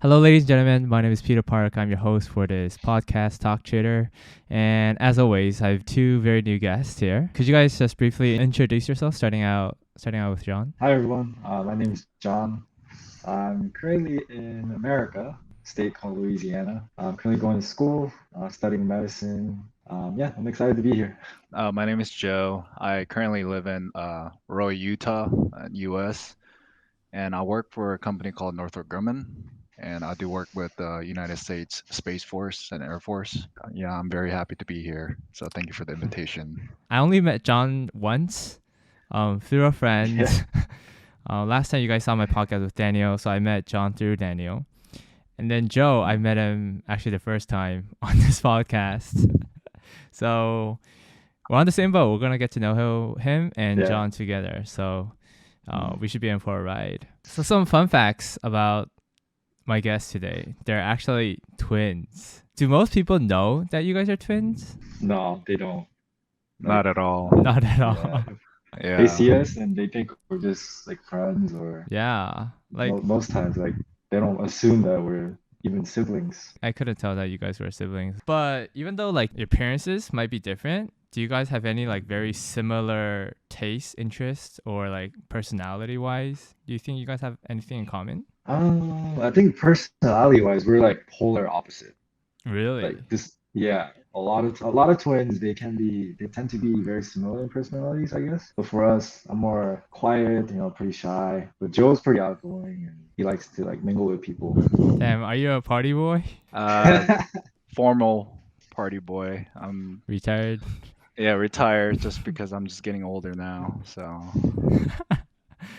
Hello, ladies and gentlemen. My name is Peter Park. I'm your host for this podcast, Talk Trader. And as always, I have two very new guests here. Could you guys just briefly introduce yourself, starting out with John? Hi everyone, my name is John. I'm currently in America, state called Louisiana. I'm currently going to school, studying medicine. Yeah, I'm excited to be here. My name is Joe. I currently live in Roy, Utah, US, and I work for a company called Northrop Grumman, and I do work with the United States Space Force and Air Force. Yeah, I'm very happy to be here. So thank you for the invitation. I only met John once through a friend. Yeah. Last time you guys saw my podcast with Daniel, so I met John through Daniel. And then Joe, I met him actually the first time on this podcast. So we're on the same boat. We're going to get to know him and Yeah. John together. So we should be in for a ride. So some fun facts about my guests today. They're actually twins. Do most people know that you guys are twins? No, they don't. Not at all. Not at all. Yeah, Yeah. they see us and they think we're just like friends, or Yeah. Like most times, like they don't assume that we're even siblings. I couldn't tell that you guys were siblings. But even though like your appearances might be different, do you guys have any like very similar tastes, interests, or like personality wise? Do you think you guys have anything in common? I think personality-wise, we're like polar opposite. Really? Like this, yeah, a lot of twins, they tend to be very similar in personalities, I guess. But for us, I'm more quiet, pretty shy. But Joe's pretty outgoing and he likes to like mingle with people. Damn, are you a party boy? Formal party boy. I'm Retired? retired just because I'm just getting older now. So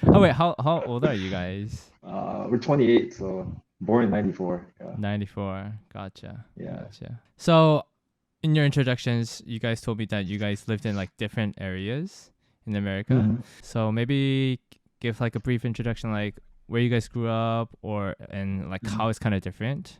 Oh wait, how old are you guys? We're 28, so born in 94. Yeah. 94. Gotcha. Yeah. Gotcha. So in your introductions, you guys told me that you guys lived in like different areas in America. Mhm. So maybe give like a brief introduction, like where you guys grew up, and like how it's kind of different.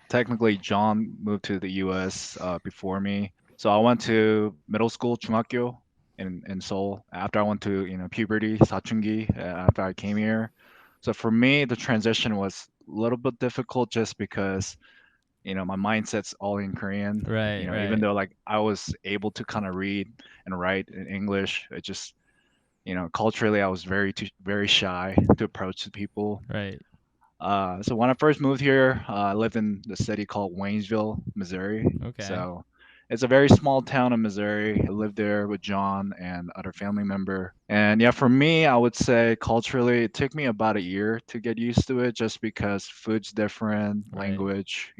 technically, John moved to the US before me. So I went to middle school, 중학교 in Seoul. After I went to, puberty, 사춘기, after I came here. So for me, the transition was a little bit difficult just because, my mindset's all in Korean. Right, Even right. though like I was able to kind of read and write in English, it just, culturally I was very shy to approach the people. Right. So when I first moved here, I lived in the city called Waynesville, Missouri. Okay. So it's a very small town in Missouri. I lived there with John and other family member. And yeah, for me, I would say culturally, it took me about a year to get used to it, just because food's different, Right. language.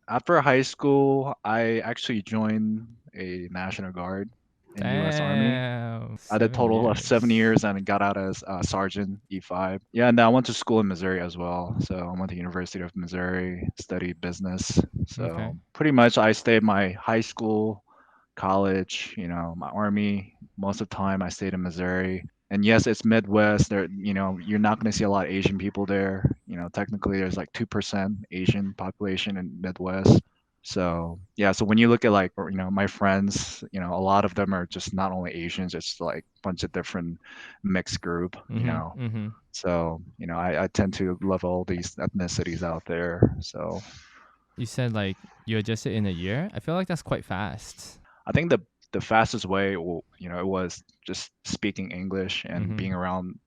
After high school, I actually joined a National Guard in U.S. Army. Damn. I did total of 7 years and got out as Sergeant E5. Yeah, and then I went to school in Missouri as well. So I went to University of Missouri, studied business. So Okay. pretty much I stayed my high school, college, my army. Most of the time I stayed in Missouri. And yes, it's Midwest. There, you're not going to see a lot of Asian people there. Technically there's like 2% Asian population in Midwest. So yeah, so when you look at like, my friends, a lot of them are just not only Asians, it's like a bunch of different mixed group. Mm-hmm. So, I tend to love all these ethnicities out there. So You said like you adjusted in a year. I feel like that's quite fast. I think the fastest way, it was just speaking English and Mhm. being around,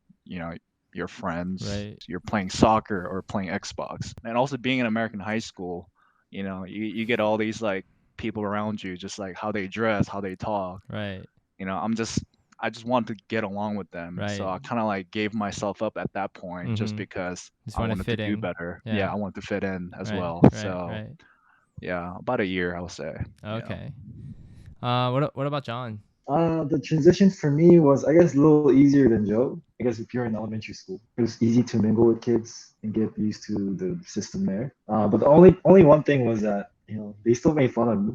your friends. Right. You're playing soccer or playing Xbox, and also being in American high school. You get all these like people around you, just like how they dress, how they talk. Right. I just wanted to get along with them. So Right. I kind of like gave myself up at that point just Mhm. because Just I want to wanted to fit do in. better. Yeah. Yeah, I wanted to fit in as Right. well. Right. So Right. yeah, about a year, I would say. Yeah. Okay. What about John? The transition for me was, I guess, a little easier than Joe. I guess if you're in elementary school, it was easy to mingle with kids and get used to the system there. But the only one thing was that, they still made fun of me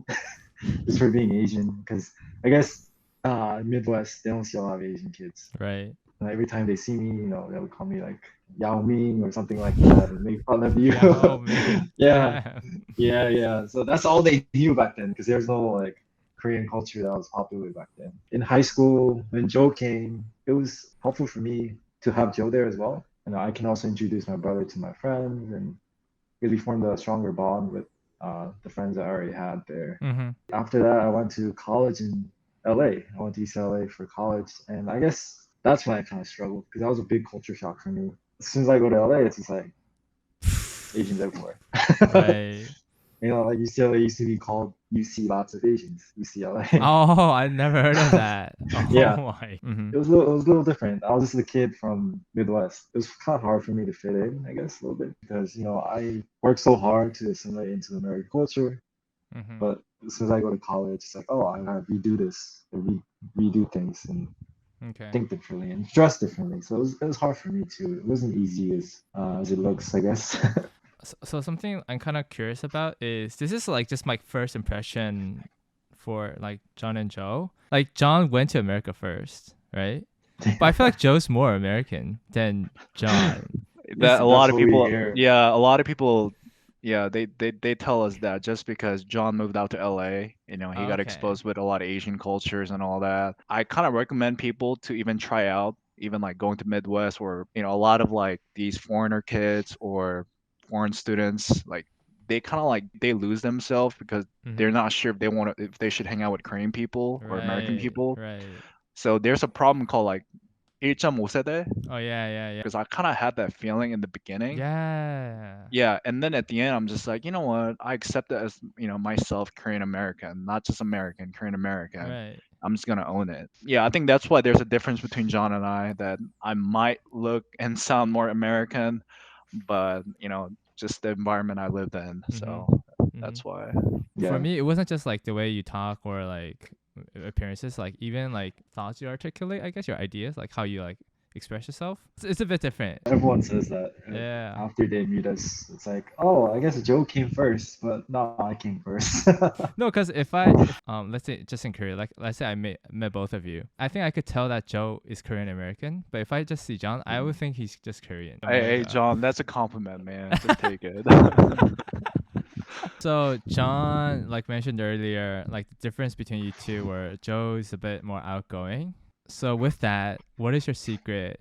just for being Asian, because I guess Midwest, they don't see a lot of Asian kids. Right. And every time they see me, they would call me like Yao Ming or something like that and make fun of you. Yao Ming. Yeah, Damn. yeah. So that's all they knew back then, because there's no like Korean culture that was popular back then. In high school, when Joe came, it was helpful for me to have Joe there as well. And I can also introduce my brother to my friends, and really formed a stronger bond with the friends I already had there. Mm-hmm. After that, I went to college in LA. I went to UCLA for college, and I guess that's when I kind of struggled because that was a big culture shock for me. As soon as I go to LA, it's just like Asians everywhere. Right. You know, like UCLA used to be called UC lots of Asians, UCLA. Oh, I never heard of that. Oh Yeah. my. Mm-hmm. It was a little different. I was just a kid from Midwest. It was kind of hard for me to fit in, I guess, a little bit because you know I worked so hard to assimilate into the American culture. Mm-hmm. But as soon as I go to college, it's like, oh, I gotta redo this, redo things, and Okay. think differently and dress differently. So it was hard for me too. It wasn't easy as it looks, I guess. So something I'm kind of curious about is this is like just my first impression for like John and Joe. Like John went to America first, right? But I feel like Joe's more American than John. That a That's lot of what we people, hear. yeah, a lot of people, yeah, they tell us that just because John moved out to LA, you know, he got Okay. exposed with a lot of Asian cultures and all that. I kind of recommend people to even try out, even like going to Midwest, or you know, a lot of like these foreigner kids or foreign students, like they kind of like they lose themselves because they're Mhm. not sure if they want to, if they should hang out with Korean people or American Right. people. Right. So there's a problem called like 1.5세대, Oh yeah. because I kind of had that feeling in the beginning. Yeah. Yeah, and then at the end, I'm just like, you know what? I accept it as, you know, myself, Korean American, not just American, Korean American. Right. I'm just gonna own it. Yeah, I think that's why there's a difference between John and I, that I might look and sound more American, but you know, just the environment I lived in. Mhm. So Mhm. that's why. For Yeah. me, it wasn't just like the way you talk or like appearances, like even like thoughts you articulate, I guess your ideas, like how you like express yourself. It's a bit different. Everyone says that Yeah. after they meet us. It's like, oh, I guess Joe came first, but no, I came first. No, because if let's say just in Korea, like let's say I met both of you, I think I could tell that Joe is Korean American. But if I just see John, I would think he's just Korean. Hey, America. John, that's a compliment, man. Just take it. So John, like mentioned earlier, like the difference between you two, where Joe is a bit more outgoing. So with that, what is your secret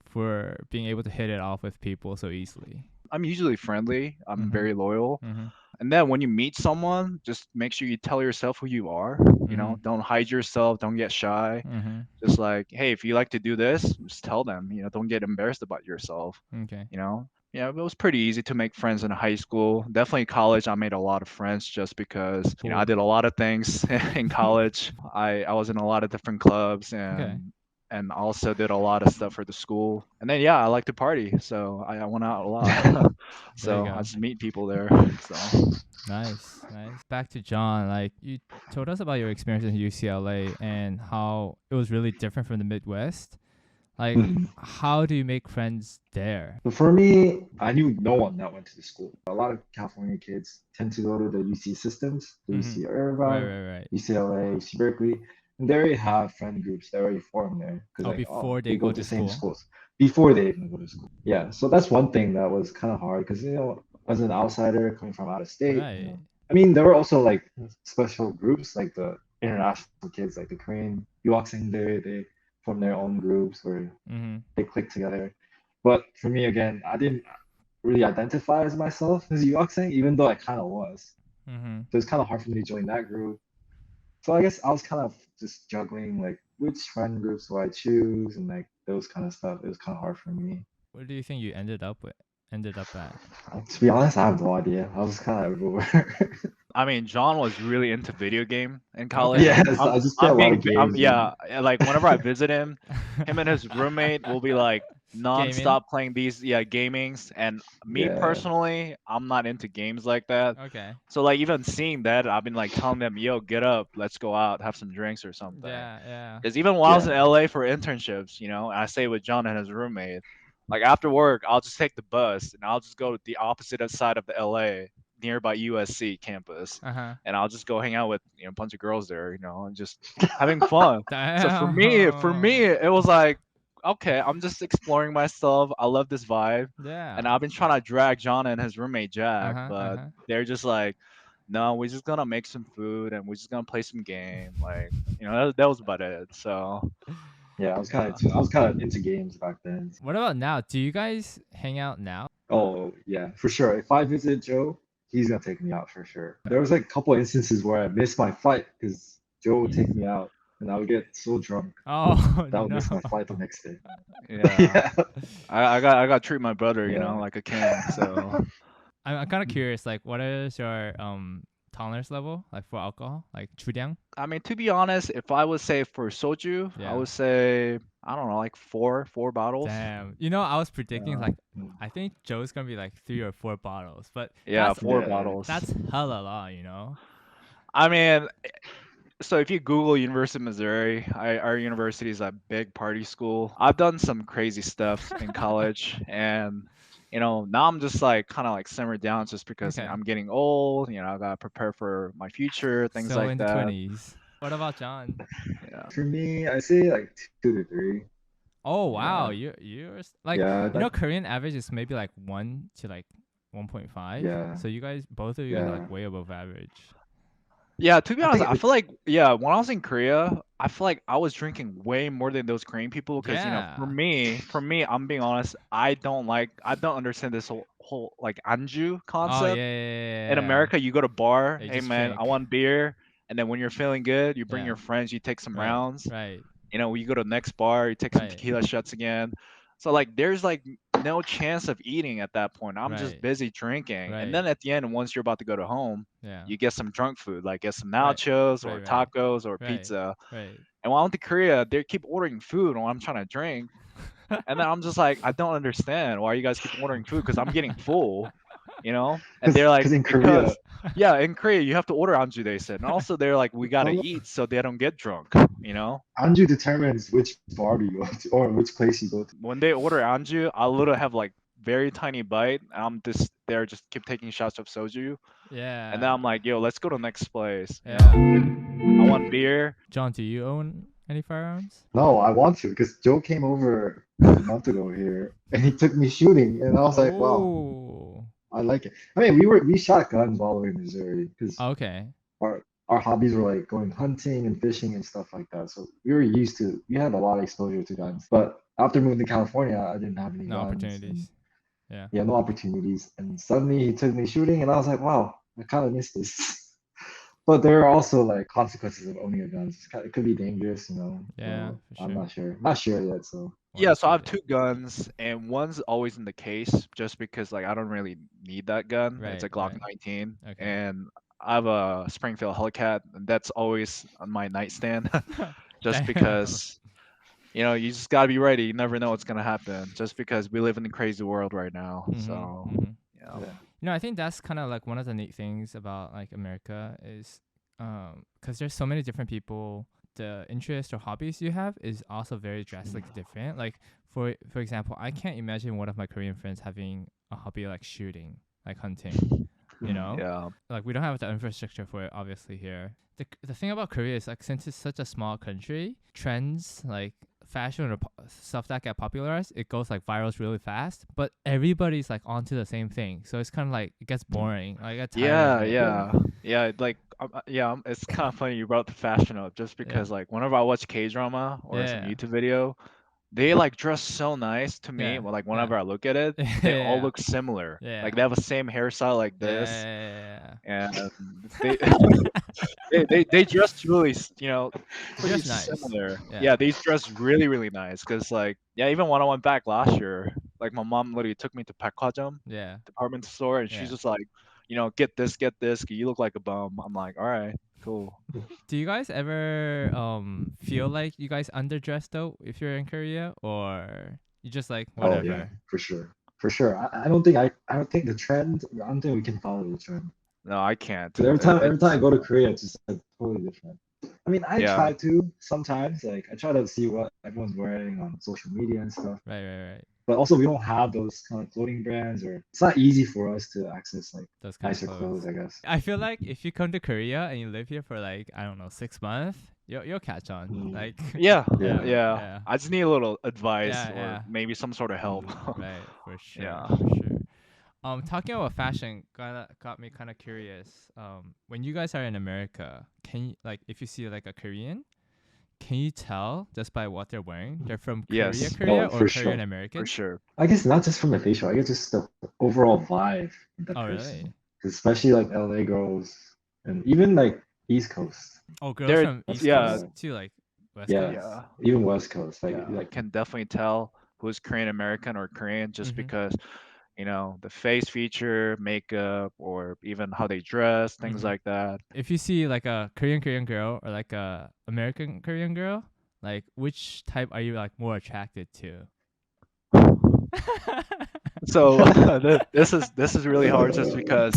for being able to hit it off with people so easily? I'm usually friendly. I'm Mhm. very loyal. Mhm. And then when you meet someone, just make sure you tell yourself who you are. You know, Mhm. don't hide yourself. Don't get shy. Mhm. Just like, hey, if you like to do this, just tell them. You know, don't get embarrassed about yourself. Okay. You know, yeah, it was pretty easy to make friends in high school. Definitely college, I made a lot of friends just because you know I Cool. did a lot of things in college. I was in a lot of different clubs Okay. and also did a lot of stuff for the school. And then yeah, I like to party, so I went out a lot. There you So I go. just meet people there. So. Nice, nice. Back to John, like you told us about your experience in UCLA and how it was really different from the Midwest. Like, how do you make friends there? But for me, I knew no one that went to the school. A lot of California kids tend to go to the UC systems, the Mm-hmm. UC Right, Irvine, right. UCLA, UC Berkeley, and they already have friend groups that already formed there because Oh, like, oh, before they they go go to the to same school. schools before they even go to school. Yeah, so that's one thing that was kind of hard because you know, as an outsider coming from out of state, you Right. know, I mean, there were also like special groups like the international kids, like the Korean Yuaksing there, they form their own groups where Mm-hmm. they click together. But for me, again, I didn't really identify as myself as Yuaksing, even though I kind of was. Mm-hmm. So it's kind of hard for me to join that group. So I guess I was kind of just juggling like which friend groups do I choose and like those kind of stuff. It was kind of hard for me. What do you think you ended up with? Ended up at? To be honest, I have no idea. I was kind of everywhere. I mean, John was really into video game in college. Okay. Yes, I just play a lot of games, man. Yeah, like whenever I visit him, him and his roommate will be like Gaming. nonstop playing these gamings. And me Yeah. personally, I'm not into games like that. Okay. So like even seeing that, I've been like telling them, "Yo, get up, let's go out, have some drinks or something." Yeah. Because even while I was in Yeah. LA for internships, you know, I stayed with John and his roommate. Like after work, I'll just take the bus and I'll just go to the opposite side of the LA, nearby USC campus, Uh-huh. and I'll just go hang out with a bunch of girls there, you know, and just having fun. So for me, Damn. it was like, okay, I'm just exploring myself. I love this vibe, Yeah. and I've been trying to drag John and his roommate Jack, Uh-huh. but Uh-huh. they're just like, no, we're just gonna make some food and we're just gonna play some game. Like, you know, that was about it. So Yeah, Uh, I was kind of into games back then. what about now? Do you guys hang out now? Oh yeah, for sure. If I visit Joe, he's gonna take me out for sure. There was like a couple instances where I missed my flight because Joe would take me out, and I would get so drunk Oh that I would no. miss my flight the next day. Yeah, Yeah, I got to treat my brother, yeah. like a king. So I'm kind of curious. Like, what is your tolerance level like for alcohol? Like 주량? I mean, to be honest, if I would say for soju, I Yeah. would say I don't know, like four bottles. Damn. You know, I was predicting like Mm. I think Joe's gonna be like 3 or 4 bottles, but Yeah, that's four Yeah. bottles. that's hella lot. You know? I mean, so if you Google University of Missouri, our university is a big party school. I've done some crazy stuff in college, and now I'm just like kind of like simmered down just because Okay. I'm getting old. I gotta prepare for my future, things Still like in the that. 20s. What about John? Yeah. For me, I say like 2 to 3. Oh wow, Yeah, you're like yeah, Korean average is maybe like 1 to like 1.5. yeah, So you guys, both of you guys are like yeah. way above average. Yeah, to be I honest, think I feel like yeah, when I was in Korea, I feel like I was drinking way more than those Korean people because for Yeah. me, I'm being honest, I don't understand this whole like anju Oh yeah, concept. yeah, yeah, In yeah. America, you go to bar, Yeah, you hey just man, I drink. want beer, and then when you're feeling good, you bring Yeah. your friends, you take some Right. rounds. Right. You go to the next bar, you take some Right. tequila shots again. So like there's like no chance of eating at that point. I'm just Right. busy drinking. And Right. then at the end, once you're about to go to home, Yeah. you get some drunk food, like get some Right. nachos or Right. Right. tacos or Right. pizza. Right. And when I went to Korea, they keep ordering food while I'm trying to drink. And then I'm just like, I don't understand why you guys keep ordering food because I'm getting full. And they're like, Because in Korea, because yeah, in Korea you have to order anju, they said. And also they're like, we gotta how eat so they don't get drunk. Anju determines which bar do you go to or which place you go to. When they order anju, I literally have like very tiny bite. I'm just there, just keep taking shots of soju, and then Yeah. I'm like, yo, let's go to the next place. Yeah. I want beer. John, do you own any firearms? No, I want to because Joe came over a month ago here and he took me shooting, and I was like, wow, Oh. I like it. I mean, we shot guns while we were in Missouri because Okay. our hobbies were like going hunting and fishing and stuff like that. So we had a lot of exposure to guns. But after moving to California, I didn't have any No guns and opportunities. Yeah. yeah, no opportunities. And suddenly he took me shooting, and I was like, wow, I kind of missed this. But there are also like consequences of owning a gun. It could be dangerous. Yeah, So for I'm sure. not sure yet. So Yeah, Once so I you have get two guns, and one's always in the case just because like I don't really need that gun. It's a right, Glock right. 19, Okay. and I have a Springfield Hellcat, and that's always on my nightstand, just Damn. because you just gotta be ready. You never know what's gonna happen, just because we live in a crazy world right now. Mhm. So Mhm. yeah, yeah, I think that's kind of like one of the neat things about like America is, because there's so many different people. The interest or hobbies you have is also very drastically different. Like for example, I can't imagine one of my Korean friends having a hobby like shooting, like hunting. You Mm. know, yeah, like we don't have the infrastructure for it obviously here. The thing about Korea is like since it's such a small country, trends like fashion or stuff that get popularized, it goes like viral really fast. But everybody's like onto the same thing, so it's kind of like it gets boring. Like I get tired of yeah, it. yeah, yeah. Like yeah, it's kind of funny you brought the fashion up, just Yeah, because like whenever I watch K drama or some yeah, YouTube video, they like dress so nice to me. yeah, Well, like yeah, whenever I look at it, they all yeah, look similar. Like yeah, they have the same hairstyle like this, yeah. and they they dress really It's pretty just nice. similar. Yeah, Yeah, they dress really really nice. Cause like yeah, even when I went back last year, like my mom literally took me to Pakwajam yeah, department store, and she's yeah. just like, get this. You look like a bum. I'm like, all right, cool. Do you guys ever feel like you guys underdress though if you're in Korea, or you just like Oh yeah, whatever? for sure, for sure. I don't think the trend. I don't think we can follow the trend. No, I can't. 'Cause every time It's I go to Korea, it's just like totally different. I mean, I yeah. try to sometimes, like I try to see what everyone's wearing on social media and stuff. Right, right, right. But also, we don't have those kind of clothing brands, or it's not easy for us to access like Those kind of nicer clothes, clothes. I guess. I feel like if you come to Korea and you live here for like I don't know 6 months, you'll catch on. Mm, Like Yeah, yeah, yeah. yeah. yeah, I just need a little advice yeah, or yeah. maybe some sort of help. Mm. Right, for sure, Yeah. for sure. Talking about fashion got me kind of curious. When you guys are in America, can you like if you see like a Korean, can you tell just by what they're wearing? They're from Yes. Korea, Oh, or for Korean sure. American? For sure. I guess not just from the facial. I guess just the overall vibe of the Oh, person. really? Especially like LA girls and even like East Coast. Oh, girls There, from East yeah, Coast too, like West Yeah, Coast? yeah, even West Coast. Like yeah. like Can definitely tell who's Korean American or Korean just Mm-hmm. because, the face feature, makeup, or even how they dress, things Mm-hmm. like that. If you see like a Korean girl or like a American Korean girl, like which type are you like more attracted to? So this is really hard just because